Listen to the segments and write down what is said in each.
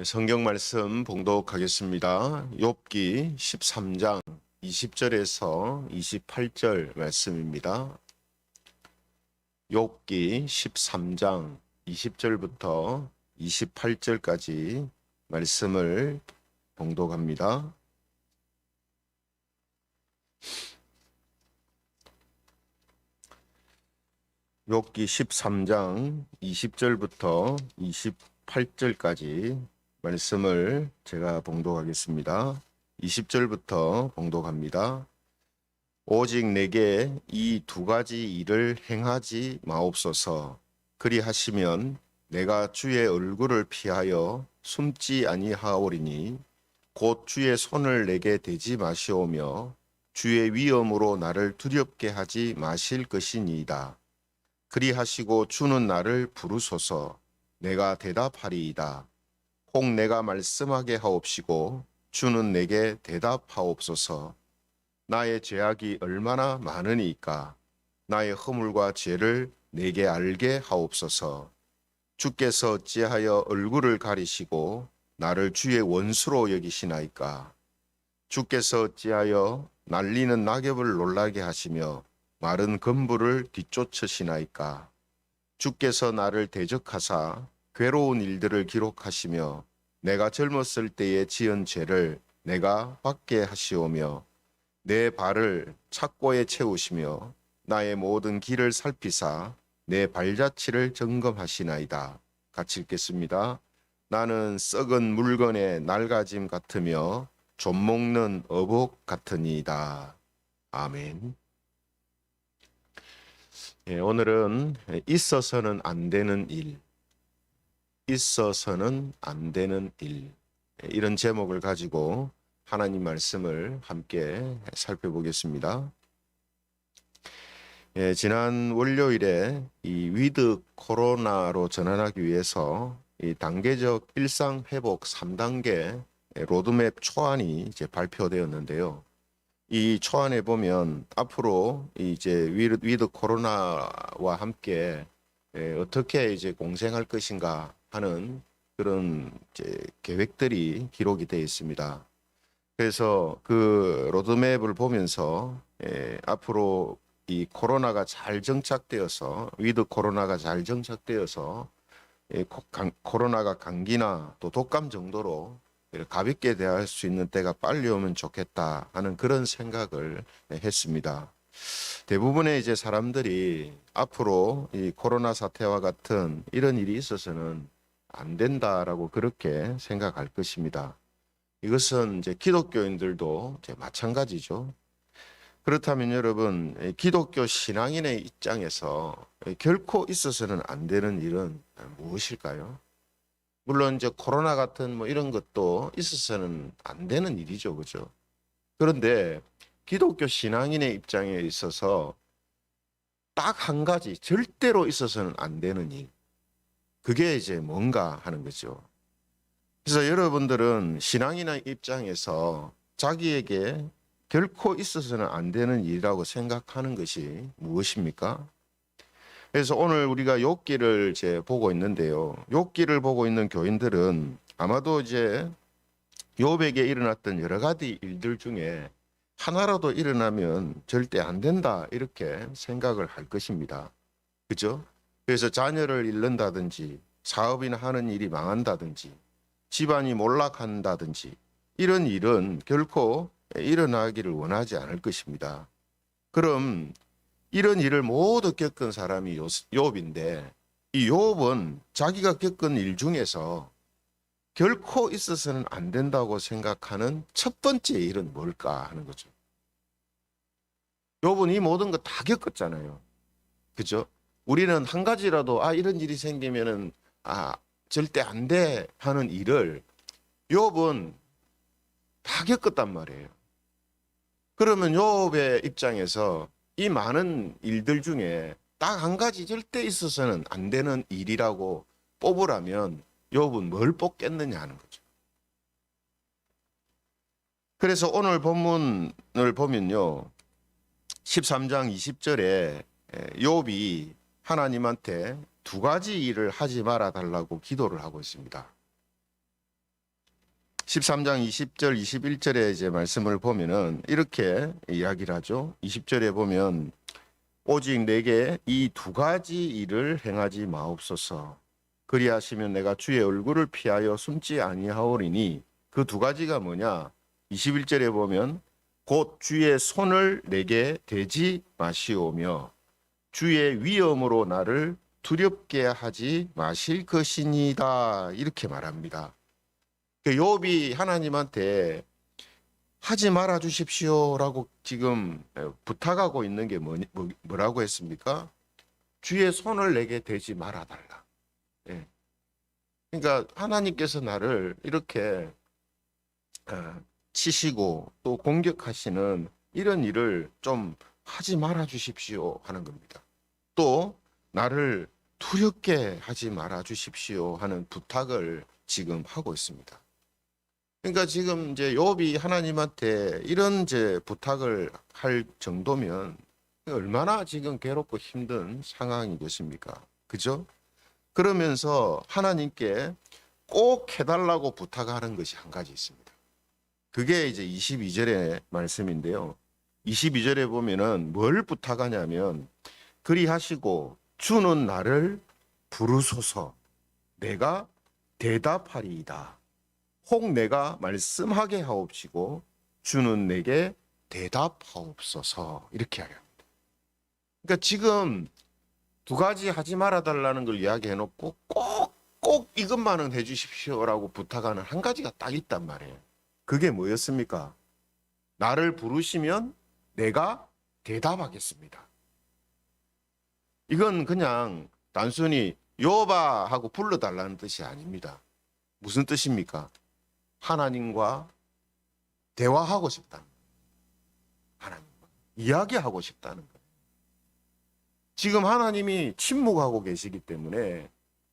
성경 말씀 봉독하겠습니다. 욥기 13장 20절에서 28절 말씀입니다. 욥기 13장 20절부터 28절까지 말씀을 봉독합니다. 욥기 13장 20절부터 28절까지 말씀을 제가 봉독하겠습니다. 20절부터 봉독합니다. 오직 내게 이 두 가지 일을 행하지 마옵소서. 그리하시면 내가 주의 얼굴을 피하여 숨지 아니하오리니 곧 주의 손을 내게 대지 마시오며 주의 위엄으로 나를 두렵게 하지 마실 것이니이다. 그리하시고 주는 나를 부르소서. 내가 대답하리이다. 혹 내가 말씀하게 하옵시고 주는 내게 대답하옵소서. 나의 죄악이 얼마나 많으니까 나의 허물과 죄를 내게 알게 하옵소서. 주께서 어찌하여 얼굴을 가리시고 나를 주의 원수로 여기시나이까. 주께서 어찌하여 날리는 낙엽을 놀라게 하시며 마른 건물을 뒤쫓으시나이까. 주께서 나를 대적하사 괴로운 일들을 기록하시며 내가 젊었을 때에 지은 죄를 내가 받게 하시오며 내 발을 착고에 채우시며 나의 모든 길을 살피사 내 발자취를 점검하시나이다. 같이 읽겠습니다. 나는 썩은 물건의 낡아짐 같으며 좀먹는 어복 같으니이다. 아멘. 오늘은 있어서는 안 되는 일, 있어서는 안 되는 일, 이런 제목을 가지고 하나님 말씀을 함께 살펴보겠습니다. 지난 월요일에 이 위드 코로나로 전환하기 위해서 이 단계적 일상 회복 3단계 로드맵 초안이 이제 발표되었는데요. 이 초안에 보면 앞으로 이제 위드 코로나와 함께 어떻게 이제 공생할 것인가 하는 그런 이제 계획들이 기록이 되어 있습니다. 그래서 그 로드맵을 보면서 앞으로 이 코로나가 잘 정착되어서 위드 코로나가 잘 정착되어서 코로나가 감기나 또 독감 정도로 가볍게 대할 수 있는 때가 빨리 오면 좋겠다 하는 그런 생각을 했습니다. 대부분의 이제 사람들이 앞으로 이 코로나 사태와 같은 이런 일이 있어서는 안 된다라고 그렇게 생각할 것입니다. 이것은 이제 기독교인들도 이제 마찬가지죠. 그렇다면 여러분, 기독교 신앙인의 입장에서 결코 있어서는 안 되는 일은 무엇일까요? 물론 이제 코로나 같은 뭐 이런 것도 있어서는 안 되는 일이죠, 그죠? 그런데 기독교 신앙인의 입장에 있어서 딱 한 가지 절대로 있어서는 안 되는 일, 그게 이제 뭔가 하는 거죠. 그래서 여러분들은 신앙인의 입장에서 자기에게 결코 있어서는 안 되는 일이라고 생각하는 것이 무엇입니까? 그래서 오늘 우리가 욥기를 이제 보고 있는데요. 욥기를 보고 있는 교인들은 아마도 이제 욥에게 일어났던 여러 가지 일들 중에 하나라도 일어나면 절대 안 된다 이렇게 생각을 할 것입니다. 그죠? 그래서 자녀를 잃는다든지 사업이나 하는 일이 망한다든지 집안이 몰락한다든지 이런 일은 결코 일어나기를 원하지 않을 것입니다. 그럼 이런 일을 모두 겪은 사람이 욥인데 이 욥은 자기가 겪은 일 중에서 결코 있어서는 안 된다고 생각하는 첫 번째 일은 뭘까 하는 거죠. 욥은 이 모든 거 다 겪었잖아요. 그죠? 우리는 한 가지라도 이런 일이 생기면은 절대 안 돼 하는 일을 욥은 다 겪었단 말이에요. 그러면 욥의 입장에서 이 많은 일들 중에 딱 한 가지 절대 있어서는 안 되는 일이라고 뽑으라면 욥은 뭘 뽑겠느냐 하는 거죠. 그래서 오늘 본문을 보면요. 13장 20절에 욥이 하나님한테 두 가지 일을 하지 말아 달라고 기도를 하고 있습니다. 13장 20절, 21절에 이제 말씀을 보면은 이렇게 이야기를 하죠. 20절에 보면 오직 내게 이 두 가지 일을 행하지 마옵소서. 그리하시면 내가 주의 얼굴을 피하여 숨지 아니하오리니 그 두 가지가 뭐냐? 21절에 보면 곧 주의 손을 내게 대지 마시오며 주의 위엄으로 나를 두렵게 하지 마실 것이니다. 이렇게 말합니다. 욥이 하나님한테 하지 말아 주십시오라고 지금 부탁하고 있는 게 뭐라고 했습니까? 주의 손을 내게 대지 말아 달라. 예. 그러니까 하나님께서 나를 이렇게 치시고 또 공격하시는 이런 일을 좀 하지 말아 주십시오 하는 겁니다. 또 나를 두렵게 하지 말아 주십시오 하는 부탁을 지금 하고 있습니다. 그러니까 지금 이제 욥이 하나님한테 이런 이제 부탁을 할 정도면 얼마나 지금 괴롭고 힘든 상황이겠습니까? 그죠? 그러면서 하나님께 꼭 해달라고 부탁하는 것이 한 가지 있습니다. 그게 이제 22절의 말씀인데요. 22절에 보면은 뭘 부탁하냐면 그리하시고 주는 나를 부르소서 내가 대답하리이다. 혹 내가 말씀하게 하옵시고 주는 내게 대답하옵소서 이렇게 하려 합니다. 그러니까 지금 두 가지 하지 말아 달라는 걸 이야기해 놓고 꼭 이것만은 해 주십시오라고 부탁하는 한 가지가 딱 있단 말이에요. 그게 뭐였습니까? 나를 부르시면 내가 대답하겠습니다. 이건 그냥 단순히 여호와 하고 불러달라는 뜻이 아닙니다. 무슨 뜻입니까? 하나님과 대화하고 싶다는 거예요. 하나님과 이야기하고 싶다는 거예요. 지금 하나님이 침묵하고 계시기 때문에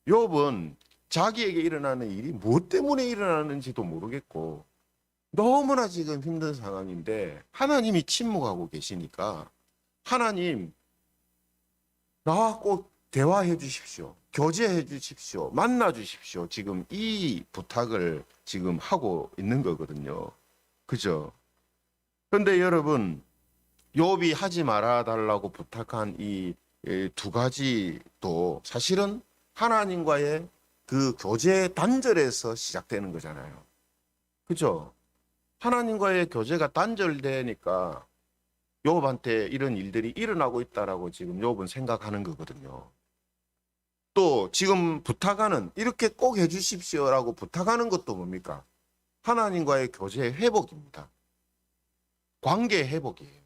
욥은 자기에게 일어나는 일이 무엇 때문에 일어나는지도 모르겠고 너무나 지금 힘든 상황인데 하나님이 침묵하고 계시니까 하나님 나와 꼭 대화해 주십시오. 교제해 주십시오. 만나 주십시오. 지금 이 부탁을 지금 하고 있는 거거든요. 그죠? 그런데 여러분 욥이 하지 말아 달라고 부탁한 이 두 가지도 사실은 하나님과의 그 교제 단절에서 시작되는 거잖아요. 그죠? 하나님과의 교제가 단절되니까 욥한테 이런 일들이 일어나고 있다라고 지금 욥은 생각하는 거거든요. 또 지금 부탁하는 이렇게 꼭 해주십시오라고 부탁하는 것도 뭡니까? 하나님과의 교제 회복입니다. 관계 회복이에요.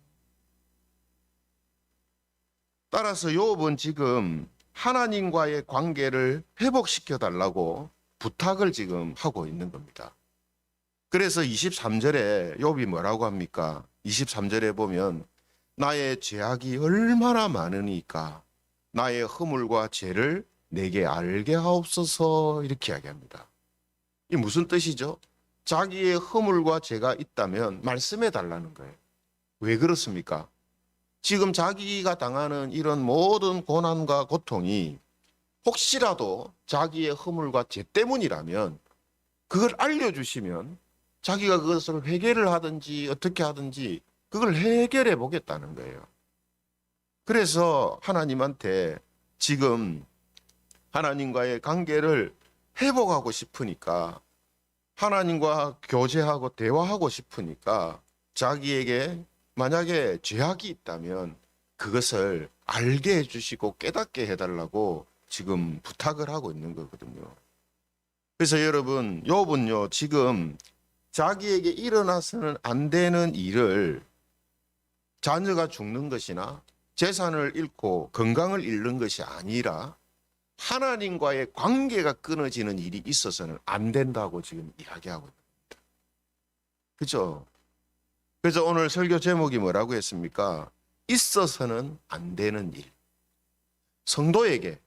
따라서 욥은 지금 하나님과의 관계를 회복시켜 달라고 부탁을 지금 하고 있는 겁니다. 그래서 23절에 욥이 뭐라고 합니까? 23절에 보면 나의 죄악이 얼마나 많으니까 나의 허물과 죄를 내게 알게 하옵소서 이렇게 이야기합니다. 이 무슨 뜻이죠? 자기의 허물과 죄가 있다면 말씀해 달라는 거예요. 왜 그렇습니까? 지금 자기가 당하는 이런 모든 고난과 고통이 혹시라도 자기의 허물과 죄 때문이라면 그걸 알려주시면 자기가 그것을 회개를 하든지 어떻게 하든지 그걸 해결해 보겠다는 거예요. 그래서 하나님한테 지금 하나님과의 관계를 회복하고 싶으니까 하나님과 교제하고 대화하고 싶으니까 자기에게 만약에 죄악이 있다면 그것을 알게 해주시고 깨닫게 해달라고 지금 부탁을 하고 있는 거거든요. 그래서 여러분 욥은요 지금 자기에게 일어나서는 안 되는 일을 자녀가 죽는 것이나 재산을 잃고 건강을 잃는 것이 아니라 하나님과의 관계가 끊어지는 일이 있어서는 안 된다고 지금 이야기하고 있습니다. 그죠? 그래서 오늘 설교 제목이 뭐라고 했습니까? 있어서는 안 되는 일. 성도에게,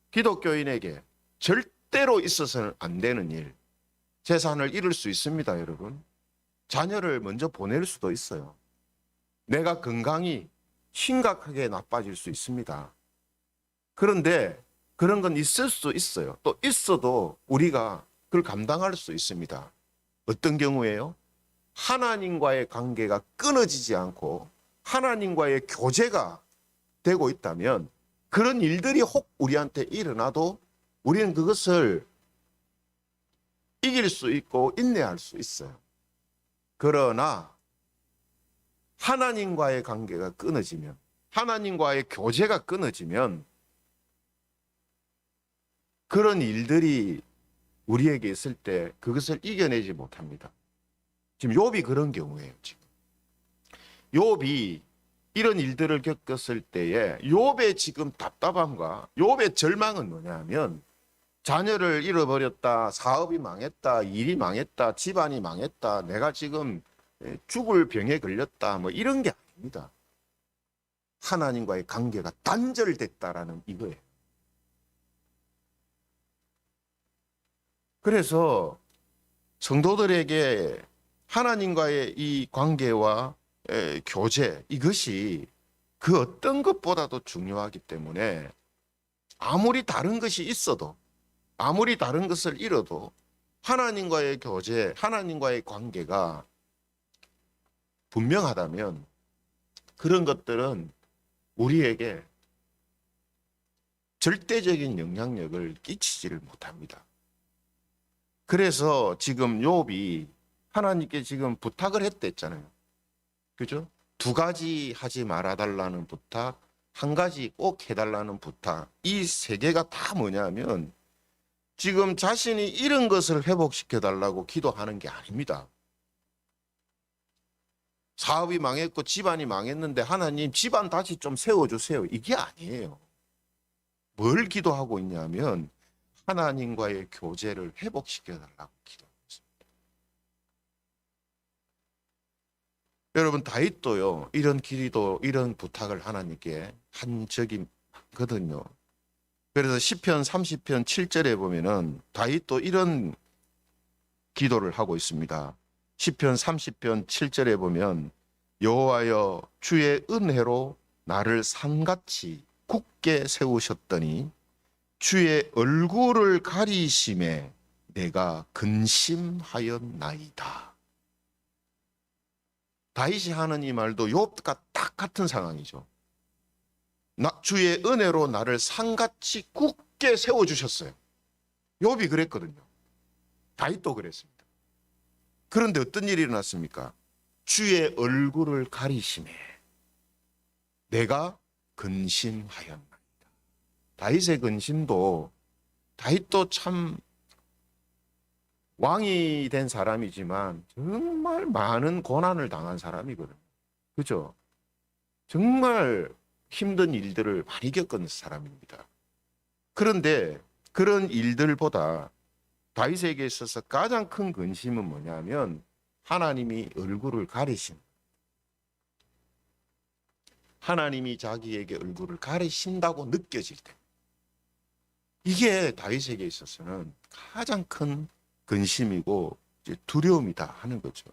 기독교인에게 절대로 있어서는 안 되는 일. 재산을 잃을 수 있습니다, 여러분. 자녀를 먼저 보낼 수도 있어요. 내가 건강이 심각하게 나빠질 수 있습니다. 그런데 그런 건 있을 수 있어요. 또 있어도 우리가 그걸 감당할 수 있습니다. 어떤 경우에요? 하나님과의 관계가 끊어지지 않고 하나님과의 교제가 되고 있다면 그런 일들이 혹 우리한테 일어나도 우리는 그것을 이길 수 있고 인내할 수 있어요. 그러나 하나님과의 관계가 끊어지면, 하나님과의 교제가 끊어지면 그런 일들이 우리에게 있을 때 그것을 이겨내지 못합니다. 지금 욥이 그런 경우예요. 지금 욥이 이런 일들을 겪었을 때에 욥의 지금 답답함과 욥의 절망은 뭐냐면, 자녀를 잃어버렸다, 사업이 망했다, 일이 망했다, 집안이 망했다, 내가 지금 죽을 병에 걸렸다, 뭐 이런 게 아닙니다. 하나님과의 관계가 단절됐다라는 이거예요. 그래서 성도들에게 하나님과의 이 관계와 교제, 이것이 그 어떤 것보다도 중요하기 때문에 아무리 다른 것이 있어도, 아무리 다른 것을 잃어도 하나님과의 교제, 하나님과의 관계가 분명하다면 그런 것들은 우리에게 절대적인 영향력을 끼치지를 못합니다. 그래서 지금 욥이 하나님께 지금 부탁을 했댔잖아요. 그죠? 두 가지 하지 말아달라는 부탁, 한 가지 꼭 해달라는 부탁, 이 세 개가 다 뭐냐면 지금 자신이 잃은 것을 회복시켜달라고 기도하는 게 아닙니다. 사업이 망했고 집안이 망했는데 하나님 집안 다시 좀 세워주세요. 이게 아니에요. 뭘 기도하고 있냐면 하나님과의 교제를 회복시켜달라고 기도하고 있습니다. 여러분, 다윗도요, 이런 기도, 이런 부탁을 하나님께 한 적이 많거든요. 그래서 시편 30편 7절에 보면은 다윗도 이런 기도를 하고 있습니다. 시편 30편 7절에 보면 여호와여 주의 은혜로 나를 산같이 굳게 세우셨더니 주의 얼굴을 가리심에 내가 근심하였나이다. 다윗이 하는 이 말도 욥과 딱 같은 상황이죠. 주의 은혜로 나를 산같이 굳게 세워주셨어요. 욥이 그랬거든요. 다윗도 그랬습니다. 그런데 어떤 일이 일어났습니까? 주의 얼굴을 가리심에 내가 근심하였나이다. 다윗의 근심도, 다윗도 참 왕이 된 사람이지만 정말 많은 고난을 당한 사람이거든요. 그죠? 정말 힘든 일들을 많이 겪은 사람입니다. 그런데 그런 일들보다 다윗에게 있어서 가장 큰 근심은 뭐냐면 하나님이 얼굴을 가리신, 하나님이 자기에게 얼굴을 가리신다고 느껴질 때, 이게 다윗에게 있어서는 가장 큰 근심이고 두려움이다 하는 거죠.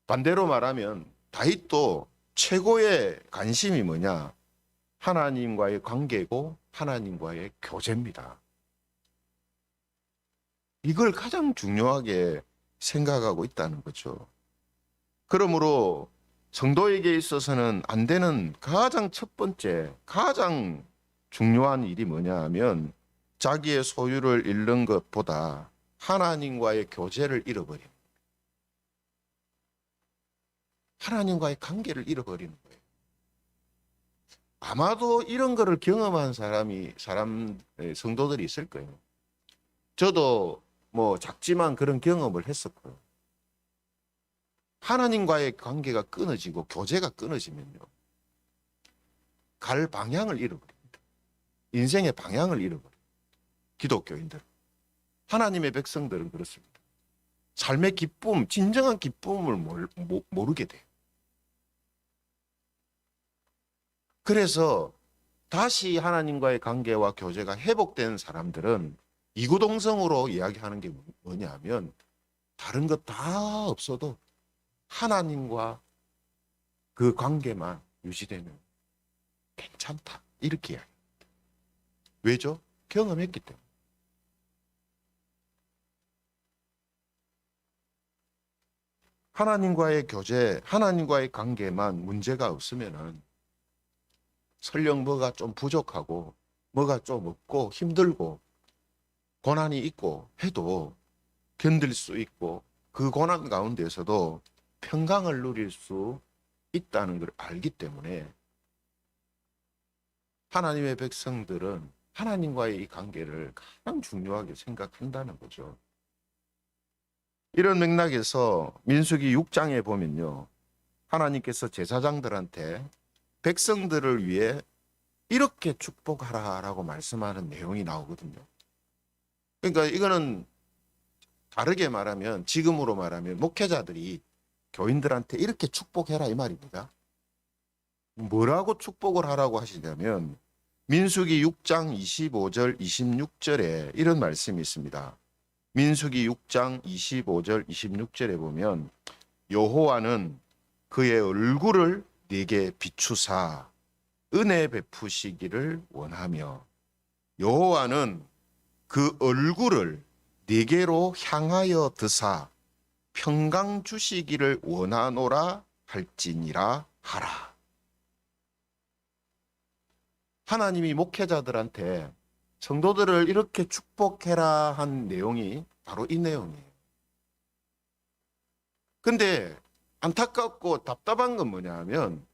반대로 말하면 다윗도 최고의 관심이 뭐냐? 하나님과의 관계고 하나님과의 교제입니다. 이걸 가장 중요하게 생각하고 있다는 거죠. 그러므로 성도에게 있어서는 안 되는 가장 첫 번째, 가장 중요한 일이 뭐냐 하면 자기의 소유를 잃는 것보다 하나님과의 교제를 잃어버리는, 하나님과의 관계를 잃어버리는 거예요. 아마도 이런 거를 경험한 성도들이 있을 거예요. 저도 뭐 작지만 그런 경험을 했었고요. 하나님과의 관계가 끊어지고 교제가 끊어지면요, 갈 방향을 잃어버립니다. 인생의 방향을 잃어버려요. 기독교인들, 하나님의 백성들은 그렇습니다. 삶의 기쁨, 진정한 기쁨을 모르게 돼요. 그래서 다시 하나님과의 관계와 교제가 회복된 사람들은 이구동성으로 이야기하는 게 뭐냐면 다른 것 다 없어도 하나님과 그 관계만 유지되면 괜찮다, 이렇게 이야기합니다. 왜죠? 경험했기 때문에. 하나님과의 교제, 하나님과의 관계만 문제가 없으면은 설령 뭐가 좀 부족하고 뭐가 좀 없고 힘들고 고난이 있고 해도 견딜 수 있고 그 고난 가운데서도 평강을 누릴 수 있다는 걸 알기 때문에 하나님의 백성들은 하나님과의 이 관계를 가장 중요하게 생각한다는 거죠. 이런 맥락에서 민수기 6장에 보면요, 하나님께서 제사장들한테 백성들을 위해 이렇게 축복하라라고 말씀하는 내용이 나오거든요. 그러니까 이거는 다르게 말하면, 지금으로 말하면 목회자들이 교인들한테 이렇게 축복해라 이 말입니다. 뭐라고 축복을 하라고 하시냐면 민수기 6장 25절 26절에 이런 말씀이 있습니다. 민수기 6장 25절 26절에 보면 여호와는 그의 얼굴을 네게 비추사 은혜 베푸시기를 원하며 여호와는 그 얼굴을 네게로 향하여 드사 평강 주시기를 원하노라 할지니라 하라. 하나님이 목회자들한테 성도들을 이렇게 축복해라 한 내용이 바로 이 내용이에요. 근데 안타깝고 답답한 건 뭐냐 하면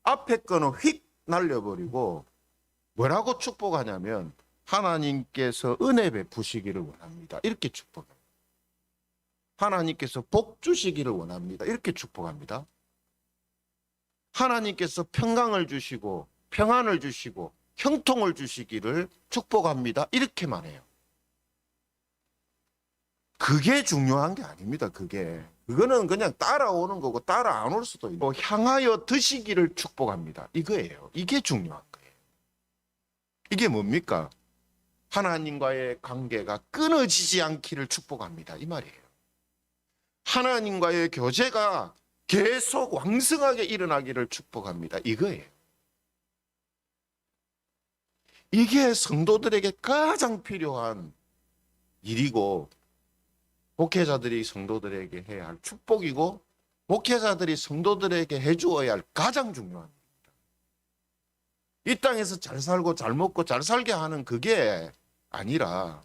앞에 거는 휙 날려버리고 뭐라고 축복하냐면 하나님께서 은혜 베푸시기를 원합니다. 이렇게 축복합니다. 하나님께서 복 주시기를 원합니다. 이렇게 축복합니다. 하나님께서 평강을 주시고 평안을 주시고 형통을 주시기를 축복합니다. 이렇게만 해요. 그게 중요한 게 아닙니다. 그거는 그냥 따라오는 거고 따라 안 올 수도 있고 향하여 드시기를 축복합니다. 이거예요. 이게 중요한 거예요. 이게 뭡니까? 하나님과의 관계가 끊어지지 않기를 축복합니다. 이 말이에요. 하나님과의 교제가 계속 왕성하게 일어나기를 축복합니다. 이거예요. 이게 성도들에게 가장 필요한 일이고 목회자들이 성도들에게 해야 할 축복이고 목회자들이 성도들에게 해주어야 할 가장 중요한 일입니다. 이 땅에서 잘 살고 잘 먹고 잘 살게 하는 그게 아니라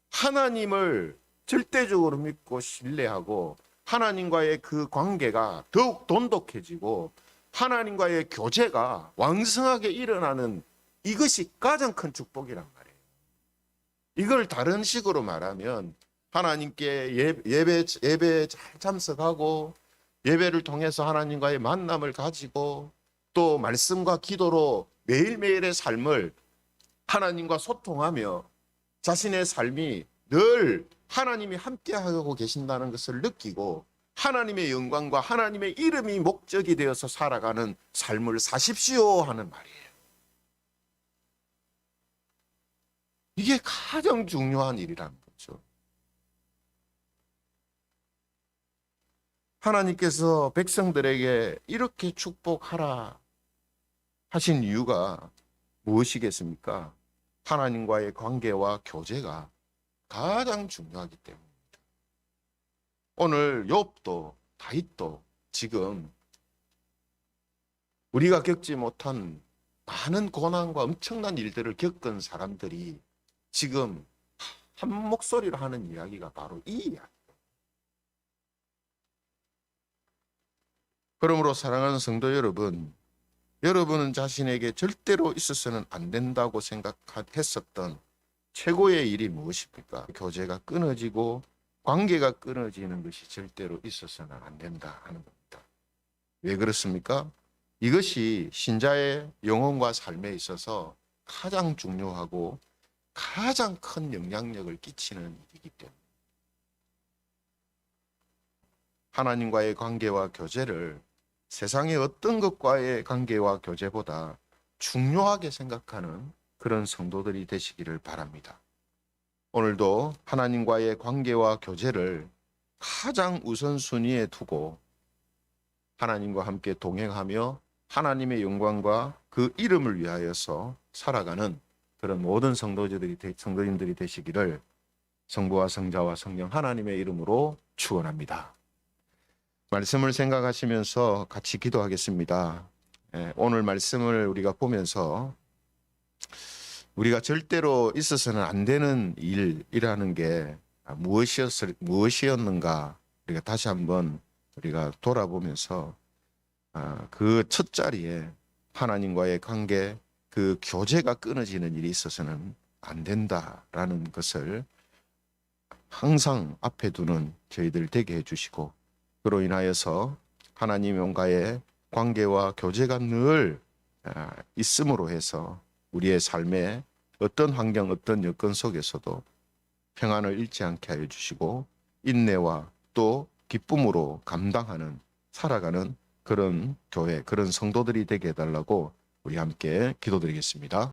하나님을 절대적으로 믿고 신뢰하고 하나님과의 그 관계가 더욱 돈독해지고 하나님과의 교제가 왕성하게 일어나는 이것이 가장 큰 축복이란 말이에요. 이걸 다른 식으로 말하면 하나님께 예배에 잘 참석하고 예배를 통해서 하나님과의 만남을 가지고 또 말씀과 기도로 매일매일의 삶을 하나님과 소통하며 자신의 삶이 늘 하나님이 함께하고 계신다는 것을 느끼고 하나님의 영광과 하나님의 이름이 목적이 되어서 살아가는 삶을 사십시오 하는 말이에요. 이게 가장 중요한 일이라는 거죠. 하나님께서 백성들에게 이렇게 축복하라 하신 이유가 무엇이겠습니까? 하나님과의 관계와 교제가 가장 중요하기 때문입니다. 오늘 욥도 다윗도 지금 우리가 겪지 못한 많은 고난과 엄청난 일들을 겪은 사람들이 지금 한 목소리로 하는 이야기가 바로 이 이야기예요. 그러므로 사랑하는 성도 여러분, 여러분은 자신에게 절대로 있어서는 안 된다고 생각했었던 최고의 일이 무엇입니까? 교제가 끊어지고 관계가 끊어지는 것이 절대로 있어서는 안 된다 하는 겁니다. 왜 그렇습니까? 이것이 신자의 영혼과 삶에 있어서 가장 중요하고 가장 큰 영향력을 끼치는 일이기 때문에 하나님과의 관계와 교제를 세상의 어떤 것과의 관계와 교제보다 중요하게 생각하는 그런 성도들이 되시기를 바랍니다. 오늘도 하나님과의 관계와 교제를 가장 우선순위에 두고 하나님과 함께 동행하며 하나님의 영광과 그 이름을 위하여서 살아가는 그런 모든 성도님들이 되시기를 성부와 성자와 성령 하나님의 이름으로 축원합니다. 말씀을 생각하시면서 같이 기도하겠습니다. 오늘 말씀을 우리가 보면서 우리가 절대로 있어서는 안 되는 일이라는 게 무엇이었는가 우리가 다시 한번 우리가 돌아보면서 그 첫 자리에 하나님과의 관계, 그 교제가 끊어지는 일이 있어서는 안 된다라는 것을 항상 앞에 두는 저희들 되게 해주시고, 그로 인하여서 하나님과의 관계와 교제가 늘 있음으로 해서 우리의 삶에 어떤 환경, 어떤 여건 속에서도 평안을 잃지 않게 하여 주시고 인내와 또 기쁨으로 감당하는, 살아가는 그런 교회, 그런 성도들이 되게 해달라고 우리 함께 기도드리겠습니다.